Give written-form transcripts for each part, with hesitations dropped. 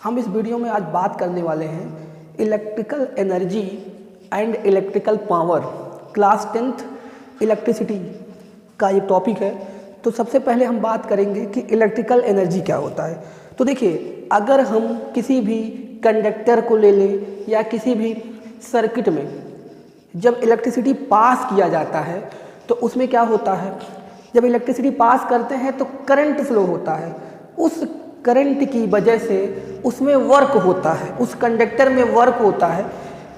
हम इस वीडियो में आज बात करने वाले हैं electrical energy and electrical power class 10th electricity का ये टॉपिक है। तो सबसे पहले हम बात करेंगे कि इलेक्ट्रिकल एनर्जी क्या होता है। तो देखिए, अगर हम किसी भी कंडक्टर को ले लें या किसी भी सर्किट में जब इलेक्ट्रिसिटी पास किया जाता है तो उसमें क्या होता है, जब इलेक्ट्रिसिटी पास करते हैं तो करंट फ्लो होता है। उस करंट की वजह से उसमें वर्क होता है, उस कंडक्टर में वर्क होता है।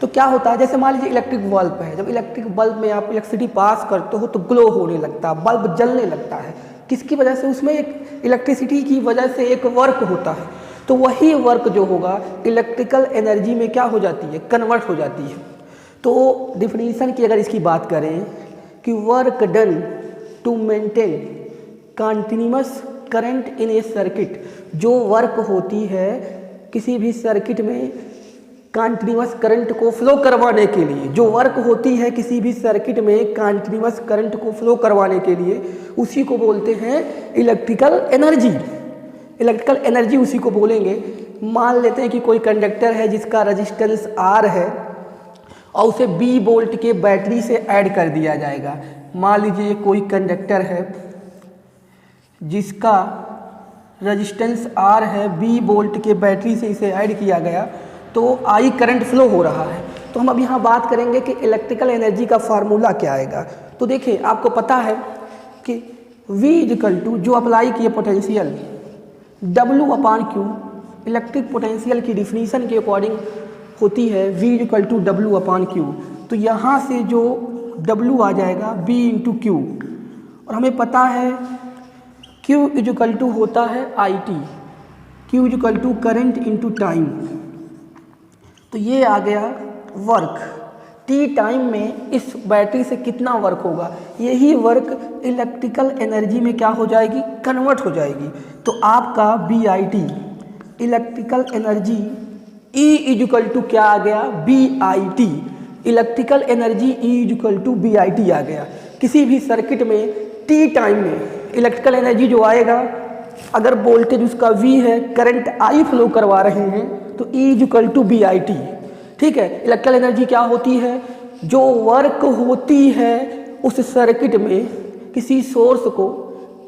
तो क्या होता है, जैसे मान लीजिए इलेक्ट्रिक बल्ब है, जब इलेक्ट्रिक बल्ब में आप इलेक्ट्रिसिटी पास करते हो तो ग्लो होने लगता है, बल्ब जलने लगता है। किसकी वजह से? उसमें एक इलेक्ट्रिसिटी की वजह से एक वर्क होता है। तो वही वर्क जो होगा इलेक्ट्रिकल एनर्जी में क्या हो जाती है, कन्वर्ट हो जाती है। तो डिफिनीशन की अगर इसकी बात करें कि work done to maintain continuous current in a circuit, जो वर्क होती है किसी भी सर्किट में कंटिन्यूअस करंट को फ्लो करवाने के लिए, जो वर्क होती है किसी भी सर्किट में कंटिन्यूअस करंट को फ्लो करवाने के लिए, उसी को बोलते हैं इलेक्ट्रिकल एनर्जी। इलेक्ट्रिकल एनर्जी उसी को बोलेंगे। मान लेते हैं कि कोई कंडक्टर है जिसका रेजिस्टेंस R है और उसे B वोल्ट के बैटरी से ऐड कर दिया जाएगा। मान लीजिए कोई कंडक्टर है जिसका रेजिस्टेंस R है, B वोल्ट के बैटरी से इसे ऐड किया गया तो I करंट फ्लो हो रहा है। तो हम अब यहाँ बात करेंगे कि इलेक्ट्रिकल एनर्जी का फार्मूला क्या आएगा। तो देखिए, आपको पता है कि V इक्वल टू जो अप्लाई किए पोटेंशियल W/Q, इलेक्ट्रिक पोटेंशियल की डिफिनीशन के अकॉर्डिंग होती है V इक्वल टू W/Q। तो यहाँ से जो W आ जाएगा B × Q, और हमें पता है Q इक्वल टू होता है IT, Q equal to current into time. तो ये आ गया वर्क, T टाइम में इस बैटरी से कितना वर्क होगा, यही वर्क इलेक्ट्रिकल एनर्जी में क्या हो जाएगी, कन्वर्ट हो जाएगी। तो आपका BIT electrical energy E equal to क्या आ गया, BIT, electrical energy E equal to BIT आ गया। किसी भी सर्किट में T टाइम में इलेक्ट्रिकल एनर्जी जो आएगा, अगर वोल्टेज उसका V है, करंट I फ्लो करवा रहे हैं तो E इक्वल टू BIT। ठीक है, इलेक्ट्रिकल एनर्जी क्या होती है, जो वर्क होती है उस सर्किट में किसी सोर्स को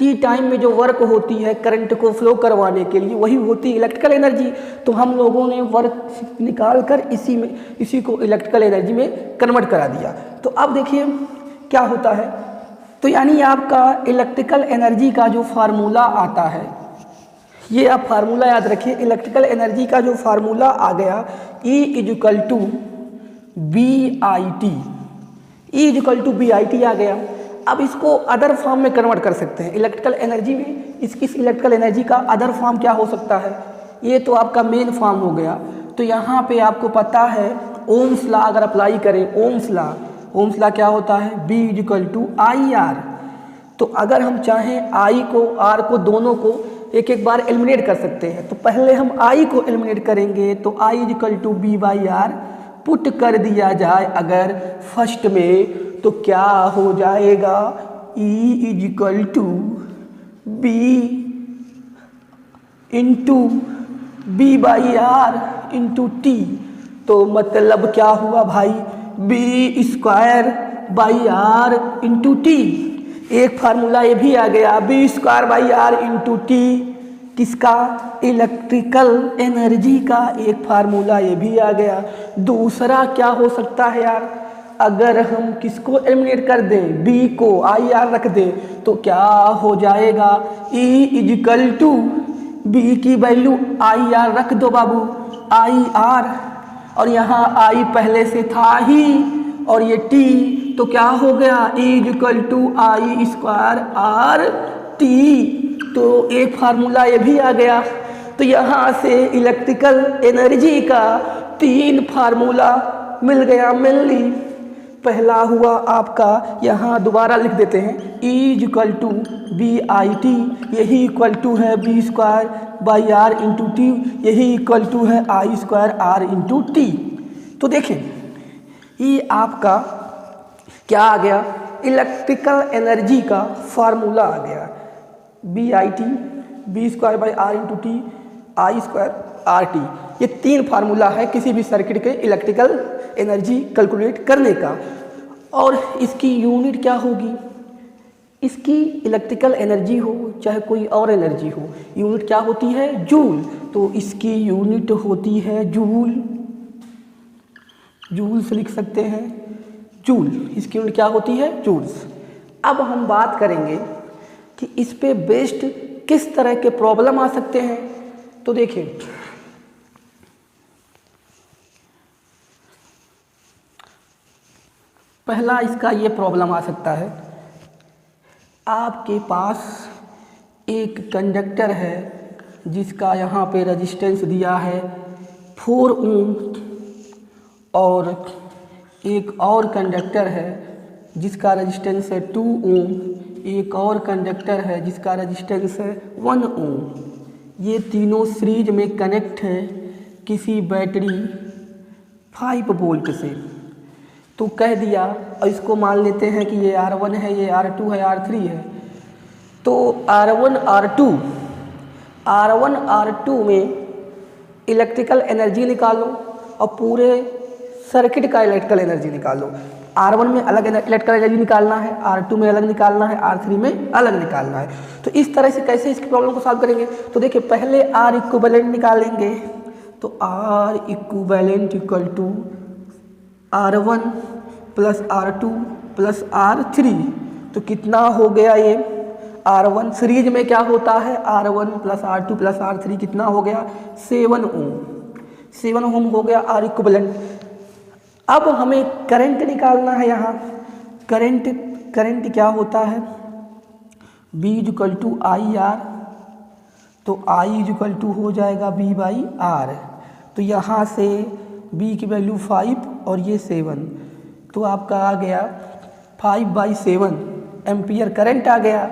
T टाइम में जो वर्क होती है करंट को फ्लो करवाने के लिए, वही होती है इलेक्ट्रिकल एनर्जी। तो हम लोगों ने वर्क निकाल कर इसी को इलेक्ट्रिकल एनर्जी में कन्वर्ट करा दिया। तो अब देखिए क्या होता है, तो यानी आपका इलेक्ट्रिकल एनर्जी का जो फार्मूला आता है, ये आप फार्मूला याद रखिए। इलेक्ट्रिकल एनर्जी का जो फार्मूला आ गया E equal to BIT, E equal to BIT आ गया। अब इसको अदर फॉर्म में कन्वर्ट कर सकते हैं इलेक्ट्रिकल एनर्जी में। इस इलेक्ट्रिकल एनर्जी का अदर फॉर्म क्या हो सकता है, ये तो आपका मेन फॉर्म हो गया। तो यहाँ पे आपको पता है ओम्स लॉ अगर अप्लाई करें, ओम्स लॉ क्या होता है, B इक्वल टू IR। तो अगर हम चाहें I को R को दोनों को एक एक बार एलिमिनेट कर सकते हैं। तो पहले हम I को एलिमिनेट करेंगे तो I equal to B/R put कर दिया जाए अगर फर्स्ट में, तो क्या हो जाएगा, E equal to B into B/R into T। तो मतलब क्या हुआ भाई, B²/R इंटू T। एक फार्मूला ये भी आ गया, B²/R इंटू T, किसका, इलेक्ट्रिकल एनर्जी का एक फार्मूला ये भी आ गया। दूसरा क्या हो सकता है यार, अगर हम किसको एलिमिनेट कर दें, B को IR रख दें तो क्या हो जाएगा, E इक्वल टू B की वैल्यू IR रख दो बाबू, IR, और यहाँ I पहले से था ही और ये T, तो क्या हो गया, E equal to I²R T। तो एक फार्मूला ये भी आ गया। तो यहाँ से इलेक्ट्रिकल एनर्जी का 3 फार्मूला मिल गया मेनली। पहला हुआ आपका, यहाँ दोबारा लिख देते हैं, E इक्वल टू BIT, यही इक्वल टू है B²/R इंटू T, यही इक्वल टू है I²R इंटू T। तो देखें ये आपका क्या आ गया, इलेक्ट्रिकल एनर्जी का फार्मूला आ गया, BIT B²/R into T I² R T. ये 3 फार्मूला है किसी भी सर्किट के इलेक्ट्रिकल एनर्जी कैलकुलेट करने का। और इसकी यूनिट क्या होगी, इसकी इलेक्ट्रिकल एनर्जी हो चाहे कोई और एनर्जी हो, यूनिट क्या होती है, जूल। तो इसकी यूनिट होती है जूल, जूल से लिख सकते हैं जूल, इसकी यूनिट क्या होती है, जूल्स। अब हम बात करेंगे कि इस पे बेस्ड किस तरह के प्रॉब्लम आ सकते हैं। तो देखिए, पहला इसका ये प्रॉब्लम आ सकता है, आपके पास एक कंडक्टर है जिसका यहाँ पे रेजिस्टेंस दिया है 4 ओम, और एक और कंडक्टर है जिसका रेजिस्टेंस है 2 ओम, एक और कंडक्टर है जिसका रेजिस्टेंस है 1 ओम। ये तीनों सीरीज में कनेक्ट है किसी बैटरी 5 वोल्ट से। तो कह दिया, और इसको मान लेते हैं कि ये R1 है, ये R2 है, R3 है। तो R1 R2 में इलेक्ट्रिकल एनर्जी निकालो और पूरे सर्किट का इलेक्ट्रिकल एनर्जी निकालो। R1 में अलग इलेक्ट्रिकल एनर्जी निकालना है, R2 में अलग निकालना है, R3 में अलग निकालना है। तो इस तरह से कैसे इसकी प्रॉब्लम को सॉल्व करेंगे, तो देखिए पहले R इक्विवेलेंट निकालेंगे। तो R equivalent equal to R1 plus R2 plus R3। तो कितना हो गया ये R1, सीरीज में क्या होता है, R1 plus R2 plus R3 कितना हो गया 7 ओम, 7 ओम हो गया R इक्विवेलेंट। अब हमें करंट निकालना है यहाँ। करंट क्या होता है, B equal to I R. तो I इक्वल टू हो जाएगा B बाई आर। तो यहाँ से B की वैल्यू 5 और ये 7, तो आपका आ गया 5/7 एम्पियर करंट आ गया।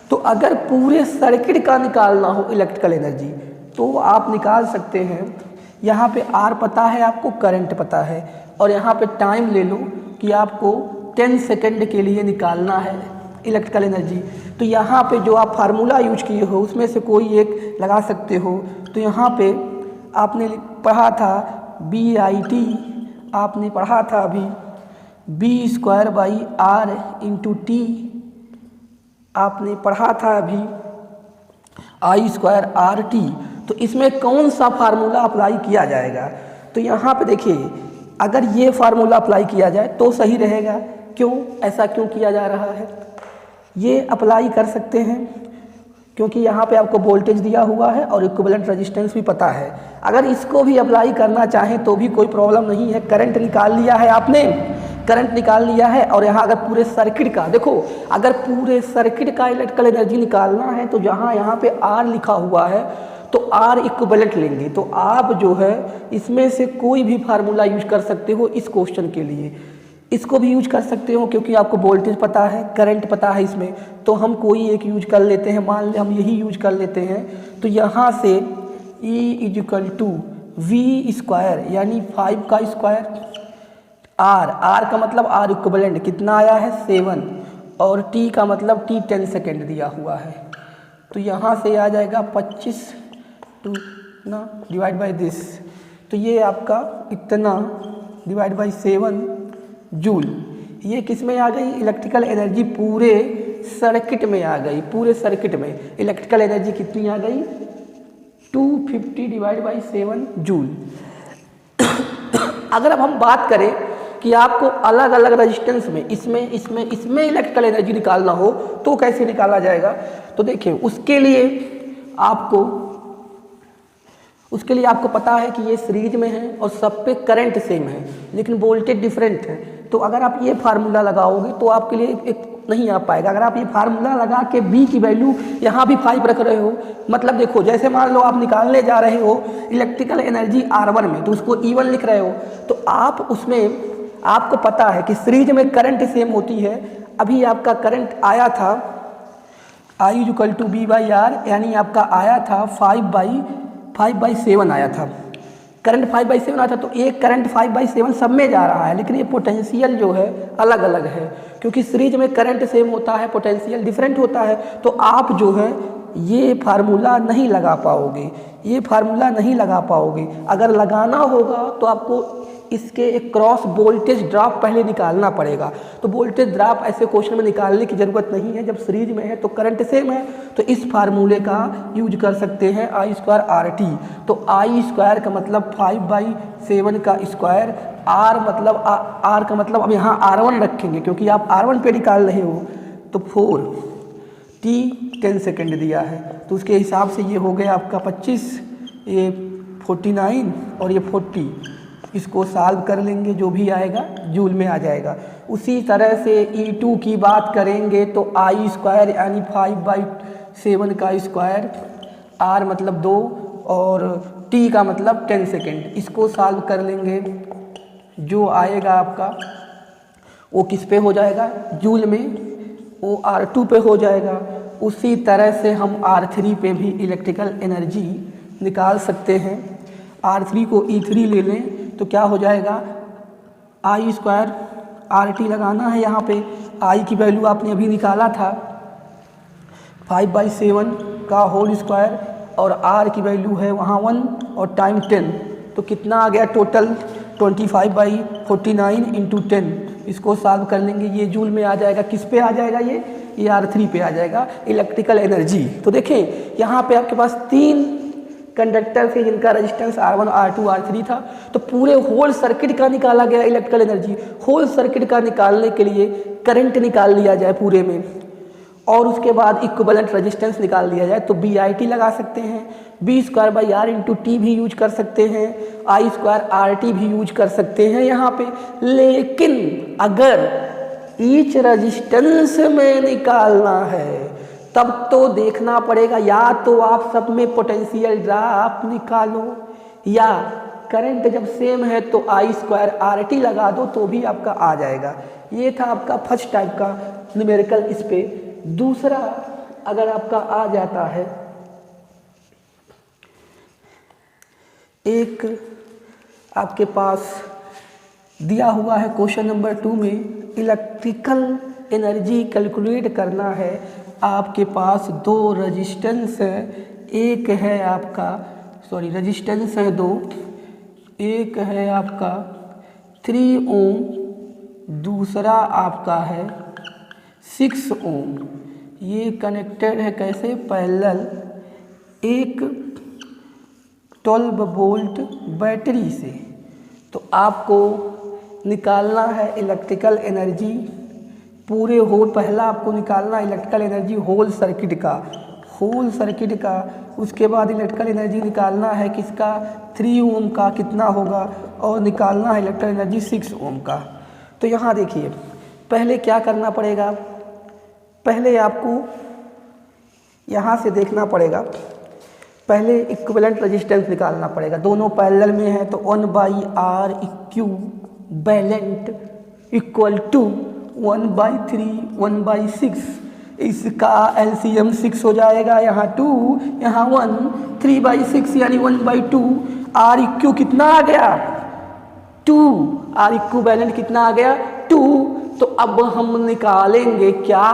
तो अगर पूरे सर्किट का निकालना हो इलेक्ट्रिकल एनर्जी तो आप निकाल सकते हैं। यहाँ पे R पता है आपको, करंट पता है, और यहाँ पे टाइम ले लो कि आपको 10 सेकंड के लिए निकालना है इलेक्ट्रिकल एनर्जी। तो यहाँ पे जो आप फार्मूला यूज किए हो उसमें से कोई एक लगा सकते हो। तो यहाँ पे आपने पढ़ा था BIT, आपने पढ़ा था अभी B²/R इंटू T, आपने पढ़ा था अभी I²RT। तो इसमें कौन सा फार्मूला अप्लाई किया जाएगा, तो यहाँ पे देखिए अगर ये फार्मूला अप्लाई किया जाए तो सही रहेगा। क्यों, ऐसा क्यों किया जा रहा है, ये अप्लाई कर सकते हैं क्योंकि यहाँ पे आपको वोल्टेज दिया हुआ है और इक्विवेलेंट रेजिस्टेंस भी पता है। अगर इसको भी अप्लाई करना चाहें तो भी कोई प्रॉब्लम नहीं है। करंट निकाल लिया है आपने, करंट निकाल लिया है, और यहाँ अगर पूरे सर्किट का देखो, अगर पूरे सर्किट का इलेक्ट्रिकल एनर्जी निकालना है तो जहाँ यहाँ पे R लिखा हुआ है तो R इक्विवेलेंट लेंगे। तो आप जो है इसमें से कोई भी फार्मूला यूज कर सकते हो इस क्वेश्चन के लिए। इसको भी यूज कर सकते हो क्योंकि आपको वोल्टेज पता है, करंट पता है इसमें, तो हम कोई एक यूज कर लेते हैं। मान लें हम यही यूज कर लेते हैं। तो यहाँ से E इक्वल टू V² यानी 5 का स्क्वायर, R का मतलब R इक्विवेलेंट कितना आया है 7, और T का मतलब T 10 सेकेंड दिया हुआ है। तो यहाँ से आ जाएगा 25 टू ना डिवाइड बाई दिस, तो ये आपका इतना डिवाइड बाई 7 जूल। ये किस में आ गई, इलेक्ट्रिकल एनर्जी पूरे सर्किट में आ गई। पूरे सर्किट में इलेक्ट्रिकल एनर्जी कितनी आ गई 250 डिवाइड बाई 7 जूल। अगर अब हम बात करें कि आपको अलग अलग रेजिस्टेंस में इसमें इलेक्ट्रिकल एनर्जी निकालना हो तो कैसे निकाला जाएगा, तो देखिए उसके लिए आपको पता है कि ये सीरीज में है और सब पे करंट सेम है लेकिन वोल्टेज डिफरेंट है। तो अगर आप ये फार्मूला लगाओगे तो आपके लिए एक नहीं आ पाएगा। अगर आप ये फार्मूला लगा के B की वैल्यू यहाँ भी 5 रख रहे हो, मतलब देखो जैसे मान लो आप निकालने जा रहे हो इलेक्ट्रिकल एनर्जी R1 में तो उसको E1 लिख रहे हो, तो आप उसमें आपको पता है कि सीरीज में करंट सेम होती है। अभी आपका करंट आया था I equal to B by R, यानी आपका आया था 5/7 आया था। करंट 5/7 आता तो एक करंट 5/7 सब में जा रहा है, लेकिन ये पोटेंशियल जो है अलग अलग है, क्योंकि सीरीज में करंट सेम होता है, पोटेंशियल डिफरेंट होता है। तो आप जो है ये फार्मूला नहीं लगा पाओगे, ये फार्मूला नहीं लगा पाओगे। अगर लगाना होगा तो आपको इसके एक क्रॉस वोल्टेज ड्रॉप पहले निकालना पड़ेगा। तो वोल्टेज ड्रॉप ऐसे क्वेश्चन में निकालने की ज़रूरत नहीं है, जब सीरीज में है तो करंट सेम है, तो इस फार्मूले का यूज कर सकते हैं I² RT। तो I² का मतलब 5/7 का स्क्वायर, R मतलब R का मतलब अब यहाँ R1 रखेंगे क्योंकि आप R1 पे निकाल रहे हो, तो 4 T 10 सेकेंड दिया है, तो उसके हिसाब से ये हो गया आपका 25, ये 49 और ये 40। इसको सॉल्व कर लेंगे, जो भी आएगा जूल में आ जाएगा। उसी तरह से E2 की बात करेंगे तो I² यानी 5/7 का स्क्वायर, R मतलब 2 और T का मतलब 10 सेकेंड। इसको सॉल्व कर लेंगे, जो आएगा आपका वो किस पे हो जाएगा, जूल में, वो R2 पे हो जाएगा। उसी तरह से हम R3 पे भी इलेक्ट्रिकल एनर्जी निकाल सकते हैं। R3 को E3 ले लें तो क्या हो जाएगा, I² RT लगाना है यहाँ पे। I की वैल्यू आपने अभी निकाला था 5/7 का होल स्क्वायर, और R की वैल्यू है वहाँ 1 और टाइम 10, तो कितना आ गया टोटल 25/49 × 10। इसको सॉल्व कर लेंगे, ये जूल में आ जाएगा। किस पे आ जाएगा, ये R3 पे आ जाएगा, इलेक्ट्रिकल एनर्जी। तो देखें यहाँ पे आपके पास 3 कंडक्टर थे जिनका रेजिस्टेंस R1, R2, R3 था, तो पूरे होल सर्किट का निकाला गया इलेक्ट्रिकल एनर्जी। होल सर्किट का निकालने के लिए करंट निकाल लिया जाए पूरे में, और उसके बाद इक्विवेलेंट रेजिस्टेंस निकाल लिया जाए, तो BIT लगा सकते हैं, B²/R × T भी यूज कर सकते हैं, I² RT भी यूज कर सकते हैं यहाँ पे। लेकिन अगर ईच रेजिस्टेंस में निकालना है तब तो देखना पड़ेगा, या तो आप सब में पोटेंशियल ड्रॉप निकालो, या करंट जब सेम है तो I² RT लगा दो तो भी आपका आ जाएगा। ये था आपका फर्स्ट टाइप का न्यूमेरिकल इस पे। दूसरा अगर आपका आ जाता है, एक आपके पास दिया हुआ है क्वेश्चन नंबर 2 में, इलेक्ट्रिकल एनर्जी कैलकुलेट करना है। आपके पास 2 रेजिस्टेंस है, एक है आपका रेजिस्टेंस है 2, एक है आपका 3 ओम, दूसरा आपका है 6 ओम। ये कनेक्टेड है कैसे, पैरेलल, एक 12 वोल्ट बैटरी से। तो आपको निकालना है इलेक्ट्रिकल एनर्जी पूरे होल, पहला आपको निकालना इलेक्ट्रिकल एनर्जी होल सर्किट का, उसके बाद इलेक्ट्रिकल एनर्जी निकालना है किसका, 3 ओम का कितना होगा, और निकालना है इलेक्ट्रिकल एनर्जी 6 ओम का। तो यहाँ देखिए पहले क्या करना पड़ेगा, पहले आपको यहाँ से देखना पड़ेगा, पहले इक्विवेलेंट रेजिस्टेंस निकालना पड़ेगा। दोनों पैरेलल में है तो 1/R इक्विवेलेंट इक्वल टू 1/3 1/6, इसका LCM 6 हो जाएगा, यहाँ 2 यहाँ 1, 3/6 यानी 1/2। R इक्यू कितना आ गया, 2, R इक्विवेलेंट कितना आ गया, 2। तो अब हम निकालेंगे क्या,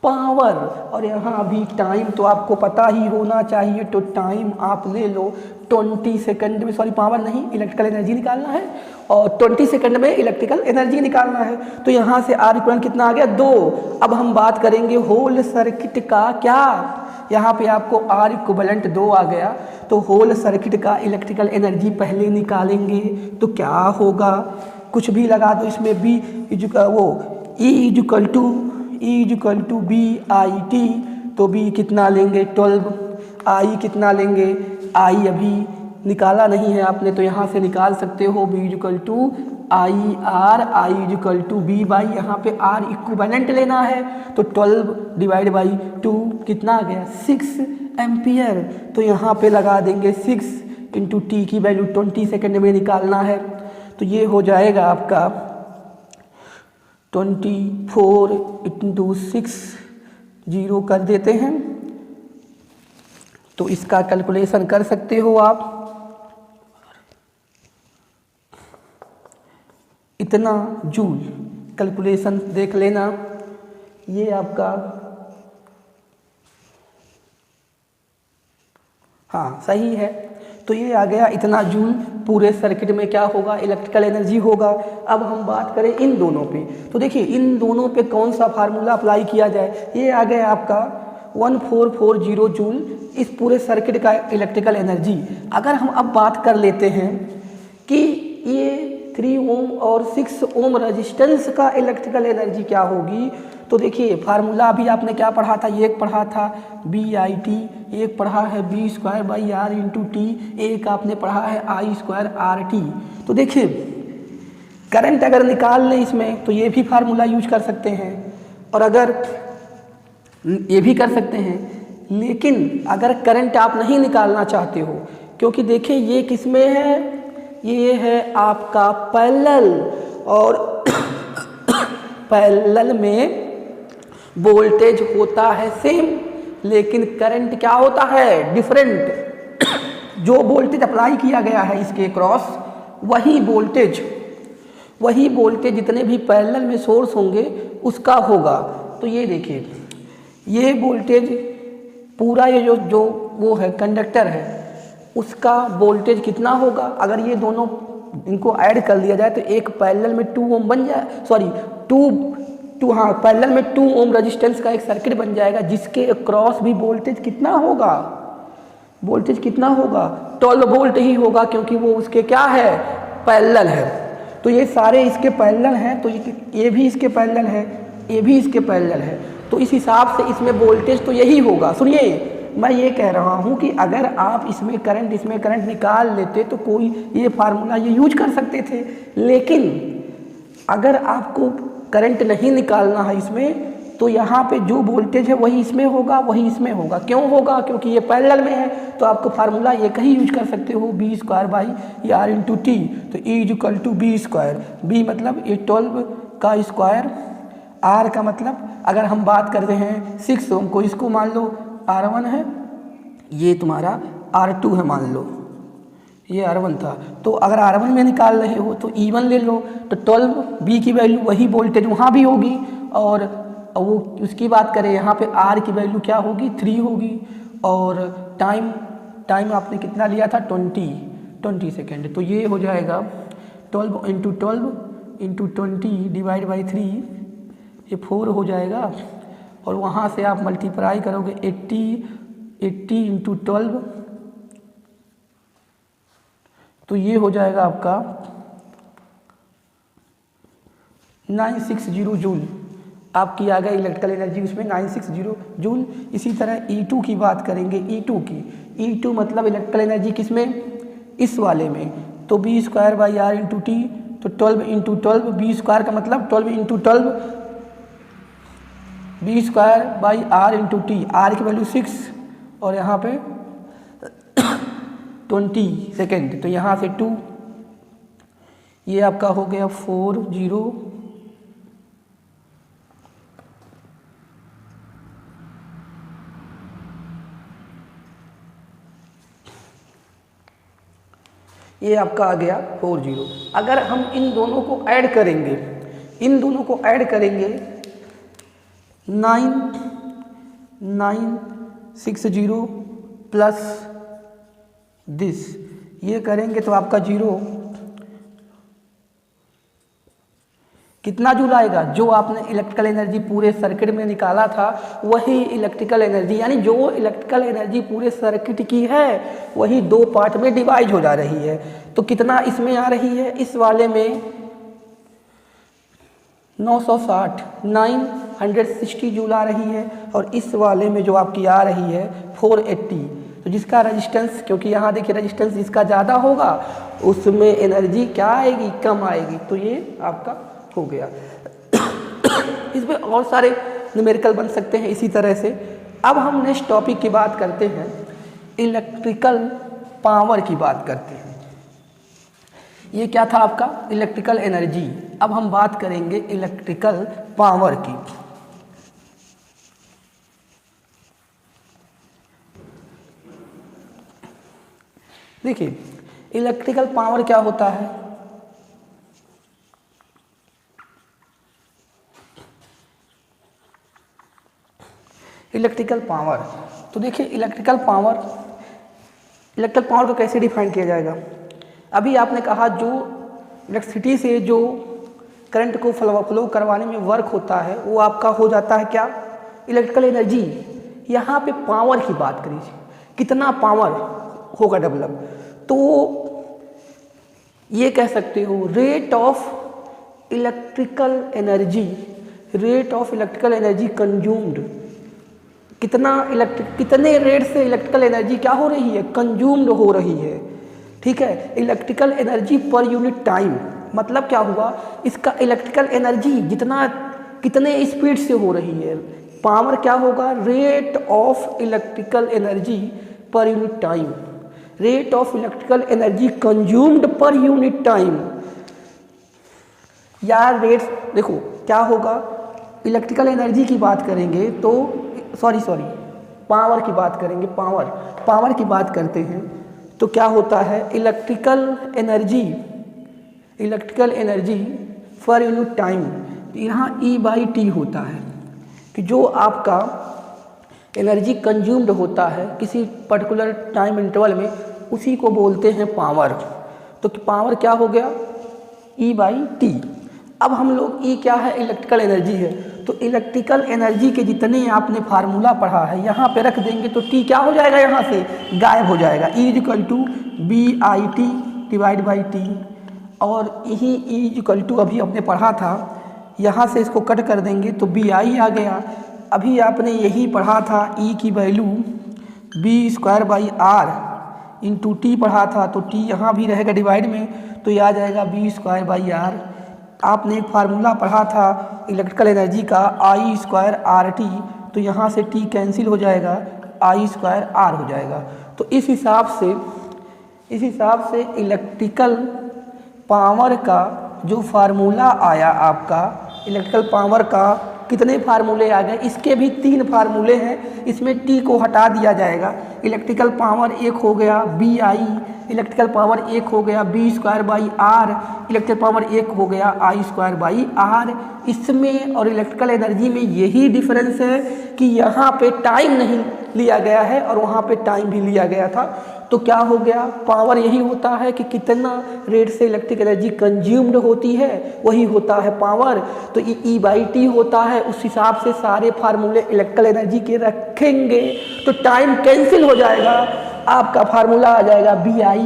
पावर, और यहाँ अभी टाइम तो आपको पता ही होना चाहिए, तो टाइम आप ले लो 20 सेकंड में, पावर नहीं, इलेक्ट्रिकल एनर्जी निकालना है, और 20 सेकंड में इलेक्ट्रिकल एनर्जी निकालना है। तो यहाँ से R इक्विवेलेंट कितना आ गया, 2। अब हम बात करेंगे होल सर्किट का, क्या, यहाँ पे आपको R इक्विवेलेंट 2 आ गया, तो होल सर्किट का इलेक्ट्रिकल एनर्जी पहले निकालेंगे। तो क्या होगा, कुछ भी लगा दो इसमें, B E = BIT, तो B कितना लेंगे 12, I कितना लेंगे, I अभी निकाला नहीं है आपने, तो यहाँ से निकाल सकते हो, B = IR, I = B/, यहाँ पे R इक्विवेलेंट लेना है, तो 12/2 कितना आ गया, 6 एम्पियर। तो यहाँ पे लगा देंगे 6 × T की वैल्यू 20 सेकेंड में निकालना है, तो ये हो जाएगा आपका 24 × 6, 0 कर देते हैं, तो इसका कैलकुलेशन कर सकते हो आप। इतना जूल। कैलकुलेशन देख लेना, ये आपका, हाँ सही है। तो ये आ गया इतना जूल पूरे सर्किट में क्या होगा, इलेक्ट्रिकल एनर्जी होगा। अब हम बात करें इन दोनों पे, तो देखिए इन दोनों पे कौन सा फार्मूला अप्लाई किया जाए। ये आ गया आपका 1440 जूल इस पूरे सर्किट का इलेक्ट्रिकल एनर्जी। अगर हम अब बात कर लेते हैं कि ये 3 ओम और 6 ओम रेजिस्टेंस का इलेक्ट्रिकल एनर्जी क्या होगी, तो देखिए फार्मूला अभी आपने क्या पढ़ा था, एक पढ़ा था BIT, एक पढ़ा है B²/R×T, एक आपने पढ़ा है I²RT। तो देखिए करंट अगर निकाल लें इसमें तो ये भी फार्मूला यूज कर सकते हैं, और अगर ये भी कर सकते हैं, लेकिन अगर करंट आप नहीं निकालना चाहते हो, क्योंकि देखिए ये किस में है, ये है आपका पैरेलल, और पैरेलल में वोल्टेज होता है सेम, लेकिन करंट क्या होता है डिफरेंट। जो वोल्टेज अप्लाई किया गया है इसके क्रॉस, वही वोल्टेज जितने भी पैरेलल में सोर्स होंगे उसका होगा। तो ये देखिए ये वोल्टेज पूरा, ये जो वो है कंडक्टर है, उसका वोल्टेज कितना होगा। अगर ये दोनों इनको ऐड कर लिया जाए तो एक पैरेलल में 2 ओम बन जाए, सॉरी पैरेलल में 2 ओम रेजिस्टेंस का एक सर्किट बन जाएगा, जिसके अक्रॉस भी वोल्टेज कितना होगा, 12 वोल्ट ही होगा, क्योंकि वो उसके क्या है, पैरेलल है। तो ये सारे इसके पैरेलल हैं, तो ये भी इसके पैरेलल है, ये भी इसके पैरेलल है, तो इस हिसाब से इसमें वोल्टेज तो यही होगा। सुनिए मैं ये कह रहा हूँ कि अगर आप इसमें करंट निकाल लेते तो कोई ये फार्मूला ये यूज कर सकते थे, लेकिन अगर आपको करंट नहीं निकालना है इसमें, तो यहाँ पे जो वोल्टेज है वही इसमें होगा, वही इसमें होगा। क्यों होगा, क्योंकि ये पैरेलल में है, तो आपको फार्मूला ये कहीं यूज कर सकते हो, B²/R×T। तो E B², B मतलब ये 12 का स्क्वायर, R का मतलब अगर हम बात करते हैं 6 ओम को, इसको मान लो R1 है, ये तुम्हारा R2 है, मान लो ये R1 था। तो अगर R1 में निकाल रहे हो तो E1 ले लो, तो 12 B की वैल्यू वही वोल्टेज वहाँ भी होगी, और वो उसकी बात करें यहाँ पे R की वैल्यू क्या होगी, 3 होगी, और टाइम आपने कितना लिया था, 20 सेकेंड। तो ये हो जाएगा 12 × 12 × 20 डिवाइड बाई 3, ये 4 हो जाएगा, और वहाँ से आप मल्टीप्लाई करोगे 80 × 12, तो ये हो जाएगा आपका 960 जूल आपकी आ गई इलेक्ट्रिकल एनर्जी, उसमें 960 जूल। इसी तरह E2 की बात करेंगे, E2 मतलब इलेक्ट्रिकल एनर्जी किसमें, इस वाले में, तो B²/R×T, तो 12 × 12, B² का मतलब 12 × 12, B²/R×T, R की वैल्यू 6 और यहाँ पे 20 सेकेंड, तो यहाँ से 2, ये आपका हो गया 40। ये आपका आ गया 40। अगर हम इन दोनों को ऐड करेंगे 960 प्लस दिस, ये करेंगे तो आपका 0 कितना जूल आएगा, जो आपने इलेक्ट्रिकल एनर्जी पूरे सर्किट में निकाला था वही इलेक्ट्रिकल एनर्जी, यानी जो इलेक्ट्रिकल एनर्जी पूरे सर्किट की है वही 2 पार्ट में डिवाइड हो जा रही है। तो कितना इसमें आ रही है, इस वाले में 960 जूल आ रही है, और इस वाले में जो आपकी आ रही है 480। तो जिसका रेजिस्टेंस, क्योंकि यहाँ देखिए रेजिस्टेंस जिसका ज़्यादा होगा उसमें एनर्जी क्या आएगी, कम आएगी, तो ये आपका हो गया। इसमें और सारे न्यूमेरिकल बन सकते हैं इसी तरह से। अब हम नेक्स्ट टॉपिक की बात करते हैं, इलेक्ट्रिकल पावर की बात करते हैं। ये क्या था आपका, इलेक्ट्रिकल एनर्जी। अब हम बात करेंगे इलेक्ट्रिकल पावर की। देखिए इलेक्ट्रिकल पावर क्या होता है, इलेक्ट्रिकल पावर। तो देखिए इलेक्ट्रिकल पावर को कैसे डिफाइन किया जाएगा। अभी आपने कहा जो इलेक्ट्रिसिटी से जो करंट को फ्लो करवाने में वर्क होता है वो आपका हो जाता है क्या, इलेक्ट्रिकल एनर्जी। यहाँ पे पावर की बात करिए, कितना पावर होगा डेवलप, तो ये कह सकते हो rate of electrical energy consumed, कितने रेट से इलेक्ट्रिकल एनर्जी क्या हो रही है, कंज्यूम्ड हो रही है। ठीक है, electrical energy per unit time, मतलब क्या हुआ, इसका इलेक्ट्रिकल एनर्जी कितने स्पीड से हो रही है। पावर क्या होगा, rate of electrical energy per unit time, rate of electrical energy consumed per unit time. या रेट देखो क्या होगा, इलेक्ट्रिकल एनर्जी की बात करेंगे तो पावर की बात करेंगे, पावर की बात करते हैं तो क्या होता है, electrical energy per unit time, यहाँ E/T होता है कि जो आपका एनर्जी कंज्यूम्ड होता है किसी पर्टिकुलर टाइम इंटरवल में, उसी को बोलते हैं पावर। तो पावर क्या हो गया, E/T। अब हम लोग E क्या है, इलेक्ट्रिकल एनर्जी है, तो इलेक्ट्रिकल एनर्जी के जितने आपने फार्मूला पढ़ा है यहाँ पे रख देंगे तो T क्या हो जाएगा, यहाँ से गायब हो जाएगा, E=BIT/T। और यही E अभी आपने पढ़ा था, यहाँ से इसको कट कर देंगे तो BI आ गया। अभी आपने यही पढ़ा था E की वैल्यू B² R T पढ़ा था, तो T यहाँ भी रहेगा डिवाइड में, तो ये आ जाएगा B² R। आपने एक फार्मूला पढ़ा था इलेक्ट्रिकल एनर्जी का I² RT, तो यहाँ से T कैंसिल हो जाएगा, I² R हो जाएगा। तो इस हिसाब से इलेक्ट्रिकल पावर का जो फार्मूला आया आपका, इलेक्ट्रिकल पावर का कितने फार्मूले आ गए, इसके भी 3 फार्मूले हैं, इसमें T को हटा दिया जाएगा। इलेक्ट्रिकल पावर एक हो गया BI, इलेक्ट्रिकल पावर एक हो गया B²/R, इलेक्ट्रिकल पावर एक हो गया I²/R। इसमें और इलेक्ट्रिकल एनर्जी में यही डिफरेंस है कि यहाँ पे टाइम नहीं लिया गया है और वहाँ पे टाइम भी लिया गया था। तो क्या हो गया, पावर यही होता है कि कितना रेट से इलेक्ट्रिक एनर्जी कंज्यूम्ड होती है, वही होता है पावर। तो E/T होता है, उस हिसाब से सारे फार्मूले इलेक्ट्रिकल एनर्जी के रखेंगे तो टाइम कैंसिल हो जाएगा, आपका फार्मूला आ जाएगा BI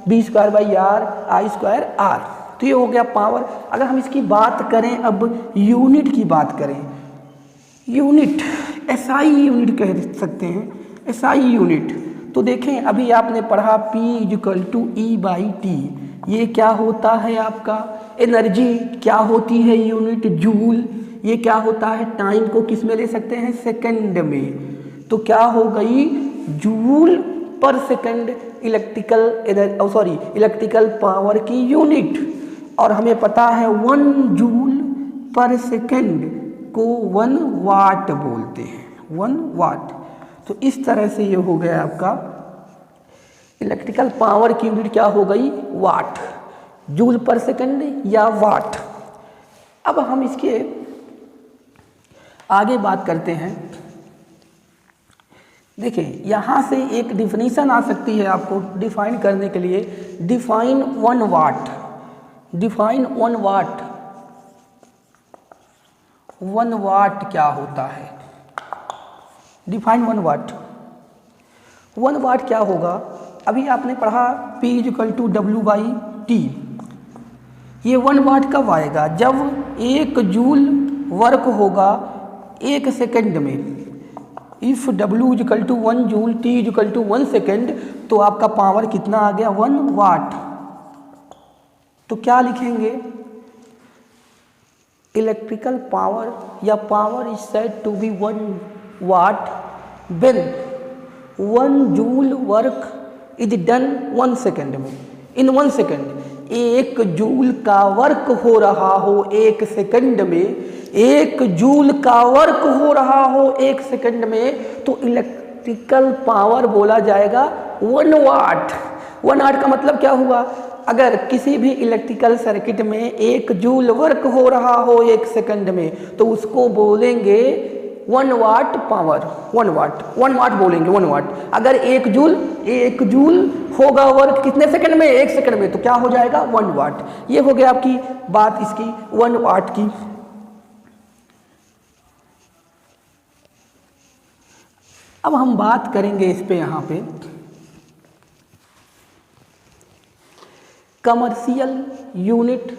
B²/R I²R। तो ये हो गया पावर। अगर हम इसकी बात करें, अब यूनिट की बात करें, यूनिट SI यूनिट कह सकते हैं, SI यूनिट। तो देखें अभी आपने पढ़ा P=E/T, ये क्या होता है आपका, एनर्जी क्या होती है यूनिट, जूल। ये क्या होता है, टाइम को किस में ले सकते हैं, सेकंड में। तो क्या हो गई, जूल पर सेकंड इलेक्ट्रिकल पावर की यूनिट। और हमें पता है 1 जूल पर सेकंड को 1 वाट बोलते हैं, 1 वाट। तो इस तरह से ये हो गया आपका इलेक्ट्रिकल पावर की यूनिट क्या हो गई, वाट, जूल पर सेकंड या वाट। अब हम इसके आगे बात करते हैं। देखिए यहाँ से एक डिफिनीशन आ सकती है आपको डिफाइन करने के लिए, डिफाइन 1 वाट, डिफाइन 1 वाट। 1 वाट क्या होता है, डिफाइन 1 वाट। 1 वाट क्या होगा, अभी आपने पढ़ा P=W/T। ये 1 वाट कब आएगा, जब 1 जूल वर्क होगा 1 सेकंड में। If W=1 joule, T=1 second, तो आपका पावर कितना आ गया, 1 वाट। तो क्या लिखेंगे, इलेक्ट्रिकल पावर या power is said to be 1 watt when 1 joule work is done 1 second में। इन 1 सेकेंड 1 जूल का वर्क हो रहा हो 1 सेकेंड में, 1 जूल का वर्क हो रहा हो 1 सेकेंड में, तो इलेक्ट्रिकल पावर बोला जाएगा 1 वाट। 1 वाट का मतलब क्या हुआ, अगर किसी भी इलेक्ट्रिकल सर्किट में 1 जूल वर्क हो रहा हो 1 सेकंड में, तो उसको बोलेंगे 1 वाट पावर, 1 वाट बोलेंगे, 1 वाट। अगर 1 जूल होगा वर्क कितने सेकंड में, 1 सेकंड में, तो क्या हो जाएगा 1 वाट। ये हो गया आपकी बात इसकी 1 वाट की। अब हम बात करेंगे इस पे, यहाँ पे कमर्शियल यूनिट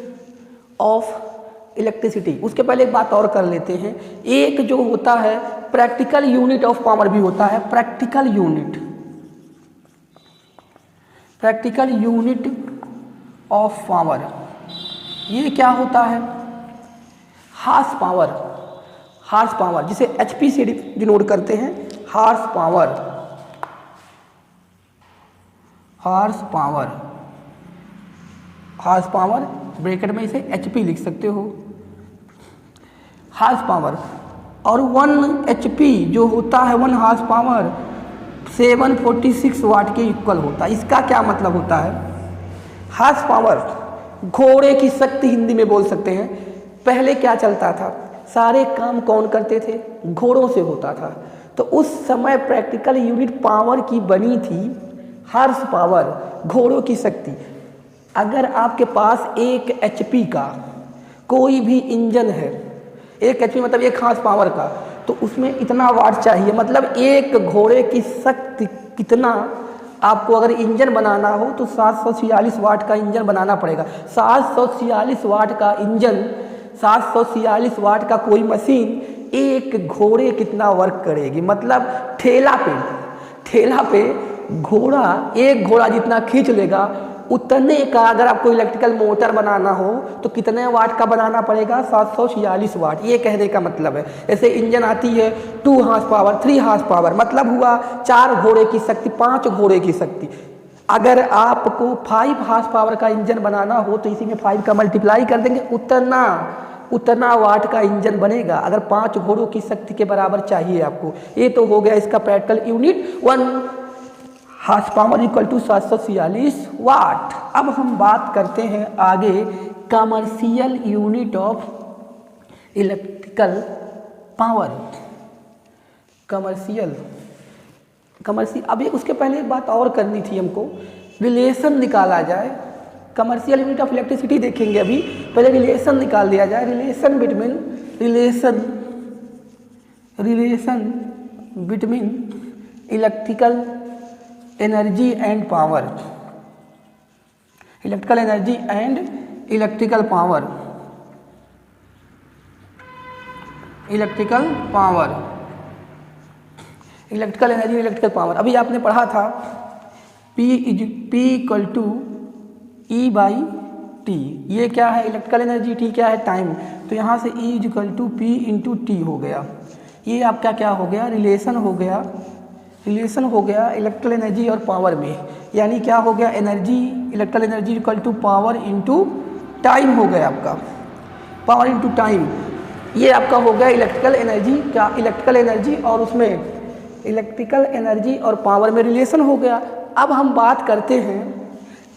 ऑफ इलेक्ट्रिसिटी। उसके पहले एक बात और कर लेते हैं, एक जो होता है प्रैक्टिकल यूनिट ऑफ पावर भी होता है, प्रैक्टिकल यूनिट ऑफ पावर। ये क्या होता है, हार्स पावर, जिसे HP से डिनोट करते हैं, हार्स पावर ब्रैकेट में इसे HP लिख सकते हो, हार्स पावर। और 1 HP जो होता है, 1 हार्स पावर 746 वाट के इक्वल होता है। इसका क्या मतलब होता है, हार्स पावर घोड़े की शक्ति हिंदी में बोल सकते हैं। पहले क्या चलता था, सारे काम कौन करते थे, घोड़ों से होता था। तो उस समय प्रैक्टिकल यूनिट पावर की बनी थी हार्स पावर, घोड़ों की शक्ति। अगर आपके पास 1 HP का कोई भी इंजन है, 1 HP मतलब 1 हार्स पावर का, तो उसमें इतना वाट चाहिए, मतलब 1 घोड़े की शक्ति कितना। आपको अगर इंजन बनाना हो तो 746 वाट का इंजन बनाना पड़ेगा। 746 वाट का इंजन, 746 वाट का कोई मशीन 1 घोड़े कितना वर्क करेगी, मतलब ठेला पे घोड़ा 1 घोड़ा जितना खींच लेगा, उतने का अगर आपको इलेक्ट्रिकल मोटर बनाना हो तो कितने वाट का बनाना पड़ेगा, 746 वाट। ये कहने का मतलब है, जैसे इंजन आती है 2 हार्स पावर, 3 हार्स पावर, मतलब हुआ 4 घोड़े की शक्ति, 5 घोड़े की शक्ति। अगर आपको 5 हार्स पावर का इंजन बनाना हो तो इसी में 5 का मल्टीप्लाई कर देंगे, उतना वाट का इंजन बनेगा। अगर 5 घोड़ों की शक्ति के बराबर चाहिए आपको। ये तो हो गया इसका practical unit, 1 horse power equal to 746 watt. अब हम बात करते हैं आगे commercial unit of electrical power. Commercial अभी उसके पहले एक बात और करनी थी हमको, रिलेशन निकाला जाए। कमर्शियल यूनिट ऑफ इलेक्ट्रिसिटी देखेंगे अभी, पहले रिलेशन निकाल दिया जाए। Relation between electrical energy and power, electrical energy and electrical power, electrical energy electrical power. अभी आपने पढ़ा था P इक्वल टू E/T। ये क्या है, इलेक्ट्रिकल एनर्जी, T क्या है, टाइम। तो यहाँ से E equal to P into T हो गया। ये आपका क्या हो गया, रिलेशन हो गया इलेक्ट्रिकल एनर्जी और पावर में। यानी क्या हो गया, energy, electrical energy equal to power into time हो गया आपका, पावर इंटू टाइम। ये आपका हो गया इलेक्ट्रिकल एनर्जी, क्या इलेक्ट्रिकल एनर्जी और उसमें इलेक्ट्रिकल एनर्जी और पावर में रिलेशन हो गया। अब हम बात करते हैं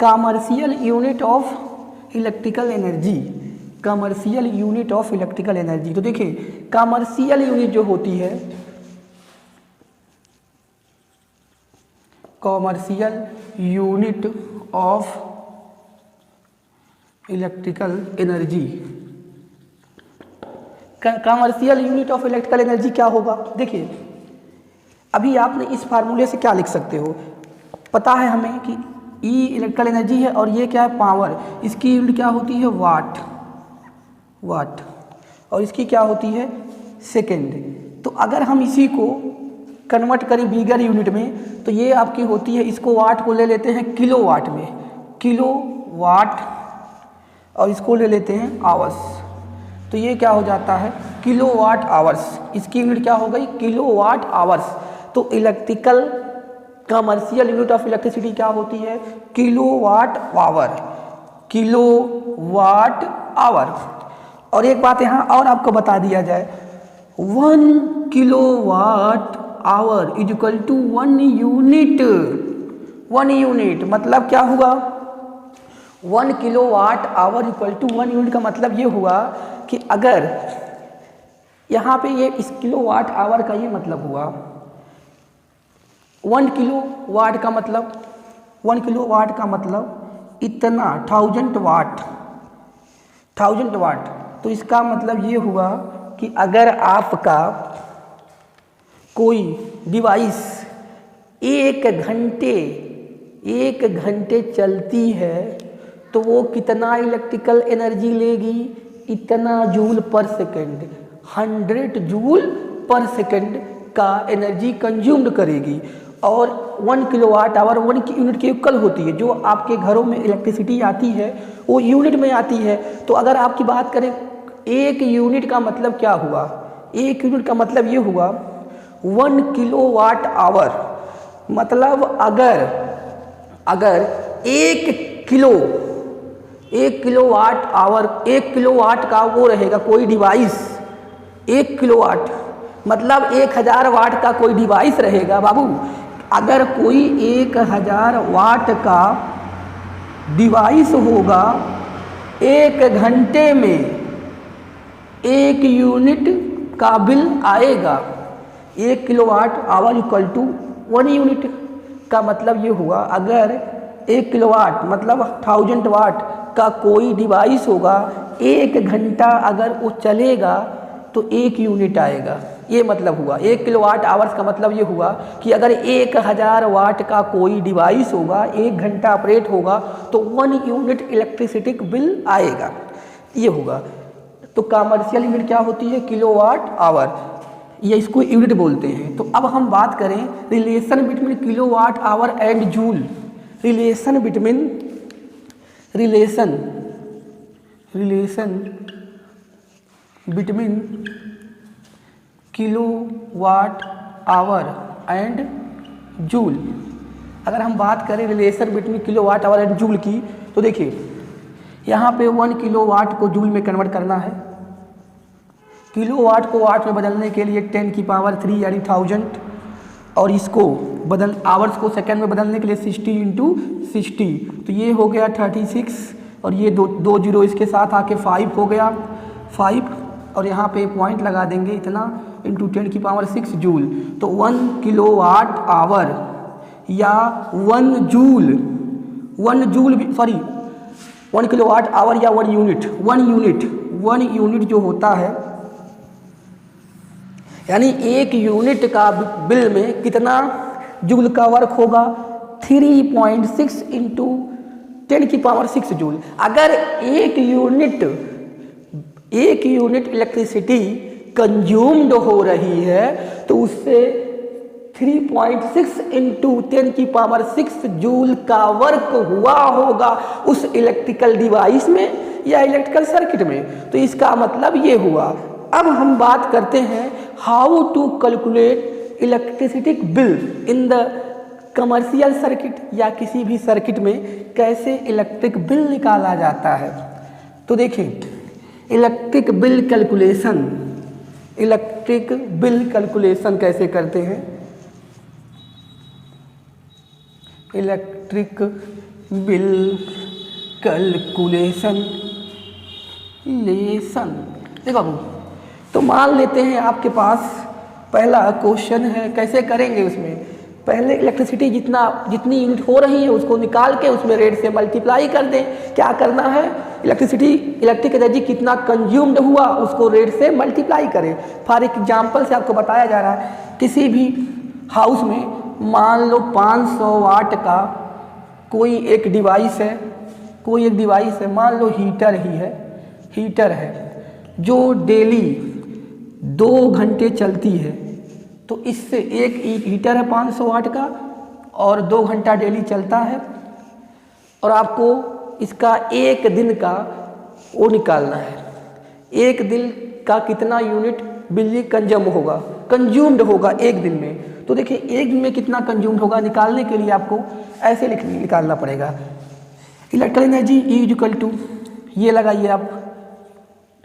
commercial unit of electrical energy, commercial unit of electrical energy. तो देखिए कमर्शियल यूनिट जो होती है, commercial unit of electrical energy, commercial unit of electrical energy क्या होगा। देखिए अभी आपने इस फार्मूले से क्या लिख सकते हो, पता है हमें कि E इलेक्ट्रिकल एनर्जी है और ये क्या है, पावर। इसकी यूनिट क्या होती है, वाट, और इसकी क्या होती है, सेकेंड। तो अगर हम इसी को कन्वर्ट करें बिगर यूनिट में तो ये आपकी होती है, इसको वाट को ले लेते हैं किलो वाट में, किलो वाट, और इसको ले लेते हैं आवर्स। तो ये क्या हो जाता है, किलो वाट आवर्स। इसकी यूनिट क्या हो गई, किलो वाट आवर्स। तो electrical commercial unit of electricity क्या होती है, kilo watt hour, kilo watt hour. और एक बात यहाँ और आपको बता दिया जाए, 1 kilo watt hour is equal to 1 unit. 1 unit मतलब क्या हुआ, 1 kilo watt hour equal to 1 unit का मतलब ये हुआ कि अगर यहाँ पे ये इस किलोवाट आवर का ये मतलब हुआ 1 किलोवाट का मतलब 1 किलोवाट का मतलब इतना 1000 वाट। तो इसका मतलब ये हुआ कि अगर आपका कोई डिवाइस एक घंटे चलती है तो वो कितना इलेक्ट्रिकल एनर्जी लेगी, इतना जूल पर सेकेंड, 100 जूल पर सेकेंड का एनर्जी कंज्यूम्ड करेगी। और 1 किलोवाट आवर 1 की यूनिट की इक्वल होती है। जो आपके घरों में इलेक्ट्रिसिटी आती है वो यूनिट में आती है। तो अगर आपकी बात करें एक यूनिट का मतलब क्या हुआ, एक यूनिट का मतलब ये हुआ 1 किलोवाट आवर, मतलब अगर 1 किलोवाट आवर 1 किलोवाट का वो रहेगा कोई डिवाइस, 1 किलोवाट मतलब 1000 वाट का कोई डिवाइस रहेगा बाबू। अगर कोई 1000 वाट का डिवाइस होगा, 1 घंटे में 1 यूनिट का बिल आएगा। 1 kilowatt hour equal to 1 unit का मतलब ये हुआ अगर 1 किलोवाट मतलब 1000 वाट का कोई डिवाइस होगा, 1 घंटा अगर वो चलेगा तो 1 यूनिट आएगा। ये मतलब हुआ 1 किलोवाट आवर्स का मतलब ये हुआ कि अगर 1000 वाट का कोई डिवाइस होगा, 1 घंटा ऑपरेट होगा तो 1 यूनिट इलेक्ट्रिसिटी बिल आएगा, ये होगा। तो कमर्शियल यूनिट क्या होती है, किलोवाट आवर, ये इसको यूनिट बोलते हैं। तो अब हम बात करें relation between kilowatt hour and joule. Relation between kilowatt hour and joule. अगर हम बात करें relation between kilowatt hour and joule की, तो देखिए यहाँ पे 1 किलोवाट को जूल में कन्वर्ट करना है। किलोवाट को वाट में बदलने के लिए 10 की पावर 3 यानी 1000, और इसको आवर्स को सेकंड में बदलने के लिए 60 इंटू 60, तो ये हो गया 36, और ये दो जीरो इसके साथ आके 5 हो गया 5, और यहाँ पे पॉइंट लगा देंगे इतना इंटू 10 की पावर 6 जूल। तो 1 किलोवाट आवर या 1 किलोवाट आवर या 1 यूनिट जो होता है, यानी 1 यूनिट का बिल में कितना जूल का वर्क होगा, 3.6 इंटू 10 की पावर 6 जूल। अगर एक यूनिट इलेक्ट्रिसिटी कंज्यूम्ड हो रही है तो उससे 3.6 इंटू 10 की पावर 6 जूल का वर्क हुआ होगा उस इलेक्ट्रिकल डिवाइस में या इलेक्ट्रिकल सर्किट में। तो इसका मतलब ये हुआ। अब हम बात करते हैं how to calculate electricity bill in the commercial circuit या किसी भी सर्किट में कैसे इलेक्ट्रिक बिल निकाला जाता है। तो देखिए इलेक्ट्रिक बिल कैलकुलेशन कैसे करते हैं। इलेक्ट्रिक बिल कैलकुलेशन देखो बाबू, तो मान लेते हैं आपके पास पहला क्वेश्चन है, कैसे करेंगे उसमें पहले इलेक्ट्रिसिटी जितनी यूनिट हो रही है उसको निकाल के उसमें रेट से मल्टीप्लाई कर दें। क्या करना है, इलेक्ट्रिक एनर्जी कितना कंज्यूम्ड हुआ उसको रेट से मल्टीप्लाई करें। फॉर एग्जांपल से आपको बताया जा रहा है, किसी भी हाउस में मान लो 500 वाट का कोई एक डिवाइस है, मान लो हीटर है जो डेली 2 घंटे चलती है। तो इससे एक हीटर है 500 वाट का और 2 घंटा डेली चलता है, और आपको इसका एक दिन का वो निकालना है, एक दिन का कितना यूनिट बिजली कंज्यूम्ड होगा एक दिन में। तो देखिए एक दिन में कितना कंज्यूम्ड होगा निकालने के लिए आपको ऐसे निकालना पड़ेगा। इलेक्ट्रिकल एनर्जी इक्वल टू ये लगाइए आप,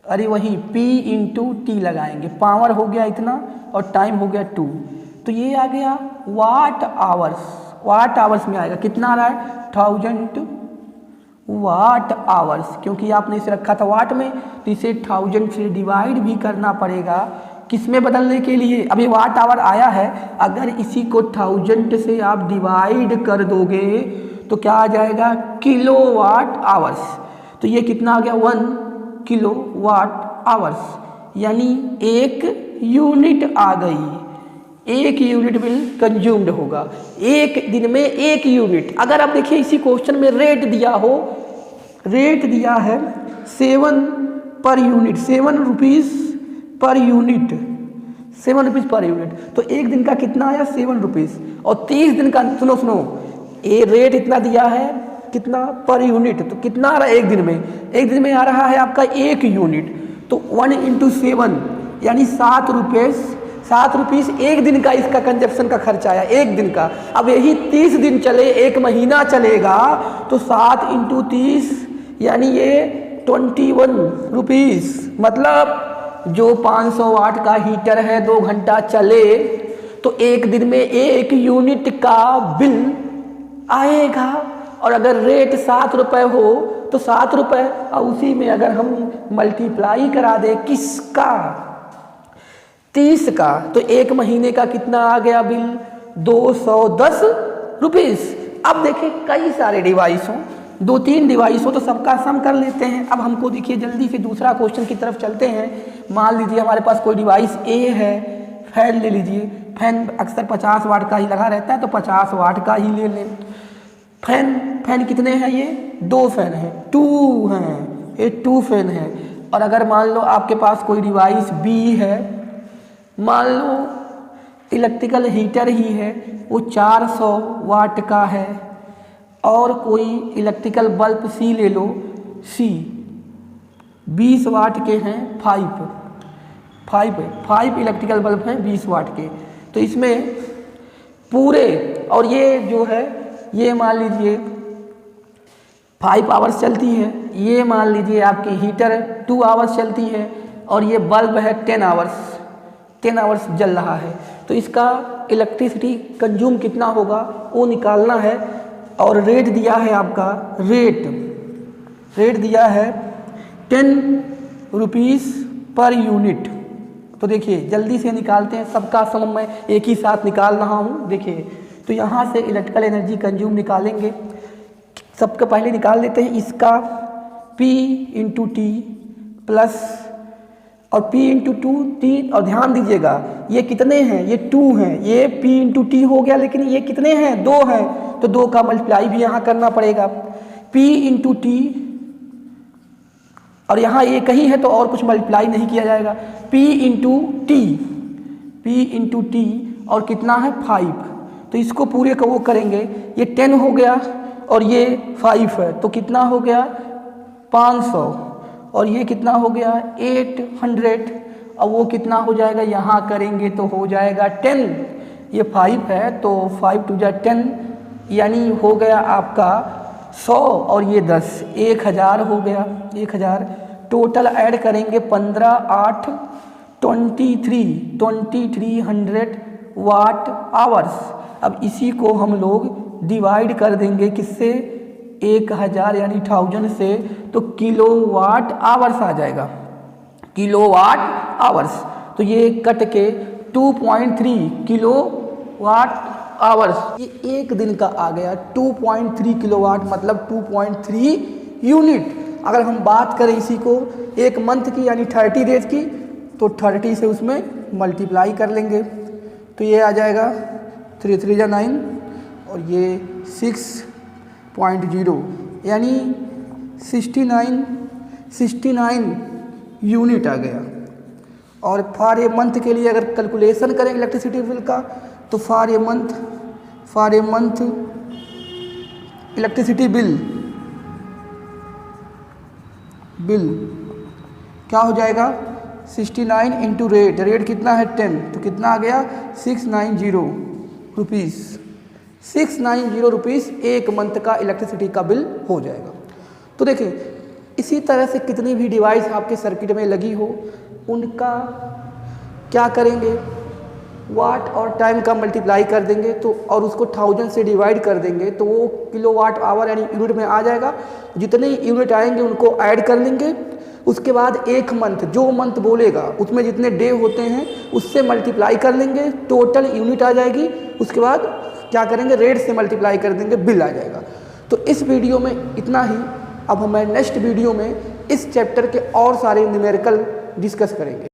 अरे वही P इंटू टी लगाएंगे, पावर हो गया इतना और टाइम हो गया 2, तो ये आ गया वाट आवर्स में आएगा। कितना आ रहा है 1000 वाट आवर्स, क्योंकि आपने इसे रखा था वाट में तो इसे 1000 से डिवाइड भी करना पड़ेगा किस में बदलने के लिए, अभी वाट आवर आया है, अगर इसी को 1000 से आप डिवाइड कर दोगे तो क्या आ जाएगा, किलो वाट आवर्स। तो ये कितना आ गया, 1 किलो वाट आवर्स, यानी 1 यूनिट आ गई, 1 यूनिट बिल कंज्यूम्ड होगा, एक दिन में 1 यूनिट। अगर आप देखिए इसी क्वेश्चन में रेट दिया हो, रेट दिया है 7 per unit, 7 rupees per unit, 7 rupees per unit, तो एक दिन का कितना आया 7 रुपीज़, और 30 दिन का, सुनो ये रेट इतना दिया है कितना पर यूनिट, तो कितना आ रहा है एक दिन में, एक दिन में आ रहा है आपका 1 यूनिट, तो 1 × 7 यानी 7 रुपये, 7 रुपीज़ एक दिन का इसका कंजप्शन का खर्च आया, एक दिन का। अब यही 30 दिन चले, एक महीना चलेगा, तो 7 × 30 यानी ये 21 रुपीज़, मतलब जो 500 वाट का हीटर है 2 घंटा चले तो एक दिन में 1 यूनिट का बिल आएगा। और अगर रेट 7 रुपये हो तो 7 रुपये, और उसी में अगर हम मल्टीप्लाई करा दें किसका, 30 का, तो एक महीने का कितना आ गया बिल, 210 रुपीज़। अब देखिए कई सारे डिवाइस हों, 2-3 डिवाइस हो तो सबका सम कर लेते हैं। अब हमको देखिए जल्दी से दूसरा क्वेश्चन की तरफ चलते हैं। मान लीजिए हमारे पास कोई डिवाइस ए है, फैन ले लीजिए, फैन अक्सर 50 वाट का ही लगा रहता है तो 50 वाट का ही ले लें। फैन कितने हैं, ये 2 फैन हैं, 2 हैं, ये 2 फैन है। और अगर मान लो आपके पास कोई डिवाइस बी है, मान लो इलेक्ट्रिकल हीटर ही है, वो 400 वाट का है, और कोई इलेक्ट्रिकल बल्ब सी ले लो, सी 20 वाट के हैं, 5 इलेक्ट्रिकल बल्ब हैं 20 वाट के। तो इसमें पूरे, और ये जो है ये मान लीजिए 5 आवर्स चलती है, ये मान लीजिए आपकी हीटर 2 आवर्स चलती है, और ये बल्ब है 10 आवर्स जल रहा है। तो इसका इलेक्ट्रिसिटी कंज्यूम कितना होगा वो निकालना है। और रेट दिया है आपका, रेट दिया है 10 रुपीज़ पर यूनिट। तो देखिए जल्दी से निकालते हैं, सबका सम मैं एक ही साथ निकाल रहा हूँ। देखिए तो यहाँ से इलेक्ट्रिकल एनर्जी कंज्यूम निकालेंगे, सबका पहले निकाल लेते हैं इसका, P × T प्लस, और P × 2 T, और ध्यान दीजिएगा ये कितने हैं, ये 2 हैं, ये P × T हो गया, लेकिन ये कितने हैं, 2 हैं, तो 2 का मल्टीप्लाई भी यहाँ करना पड़ेगा, P × T, और यहाँ ये कहीं है तो और कुछ मल्टीप्लाई नहीं किया जाएगा, P × T, और कितना है 5, तो इसको पूरे का वो करेंगे, ये 10 हो गया और ये 5 है, तो कितना हो गया 500, और ये कितना हो गया 800, और वो कितना हो जाएगा, यहाँ करेंगे तो हो जाएगा 10, ये 5 है तो 5 × 2 = 10, यानी हो गया आपका 100, और ये 10, 1000 हो गया, 1000। टोटल ऐड करेंगे 15, 8, 2300 वाट आवर्स। अब इसी को हम लोग डिवाइड कर देंगे किससे, 1000 यानी 1000 से, तो किलो वाट आवर्स आ जाएगा, किलो वाट आवर्स। तो ये कट के 2.3 किलो वाट आवर्स, ये एक दिन का आ गया 2.3 किलोवाट, मतलब 2.3 यूनिट। अगर हम बात करें इसी को एक मंथ की यानी 30 डेज की, तो 30 से उसमें मल्टीप्लाई कर लेंगे, तो ये आ जाएगा 3 3 = 9, और ये 6.0 यानी 69 यूनिट आ गया। और फॉर ए मंथ के लिए अगर कैलकुलेशन करें इलेक्ट्रिसिटी बिल का, तो for a month electricity bill क्या हो जाएगा, 69 × रेट कितना है 10, तो कितना आ गया 690 रुपीज़, 690 रुपीज़ एक मंथ का इलेक्ट्रिसिटी का बिल हो जाएगा। तो देखिए इसी तरह से कितनी भी डिवाइस आपके सर्किट में लगी हो, उनका क्या करेंगे, वाट और टाइम का मल्टीप्लाई कर देंगे, तो और उसको 1000 से डिवाइड कर देंगे, तो वो किलो वाट आवर यानी यूनिट में आ जाएगा। जितने यूनिट आएंगे उनको ऐड कर लेंगे, उसके बाद एक मंथ, जो मंथ बोलेगा उसमें जितने डे होते हैं उससे मल्टीप्लाई कर लेंगे, टोटल यूनिट आ जाएगी। उसके बाद क्या करेंगे, रेट से मल्टीप्लाई कर देंगे, बिल आ जाएगा। तो इस वीडियो में इतना ही। अब हमें नेक्स्ट वीडियो में इस चैप्टर के और सारे न्यूमेरिकल डिस्कस करेंगे।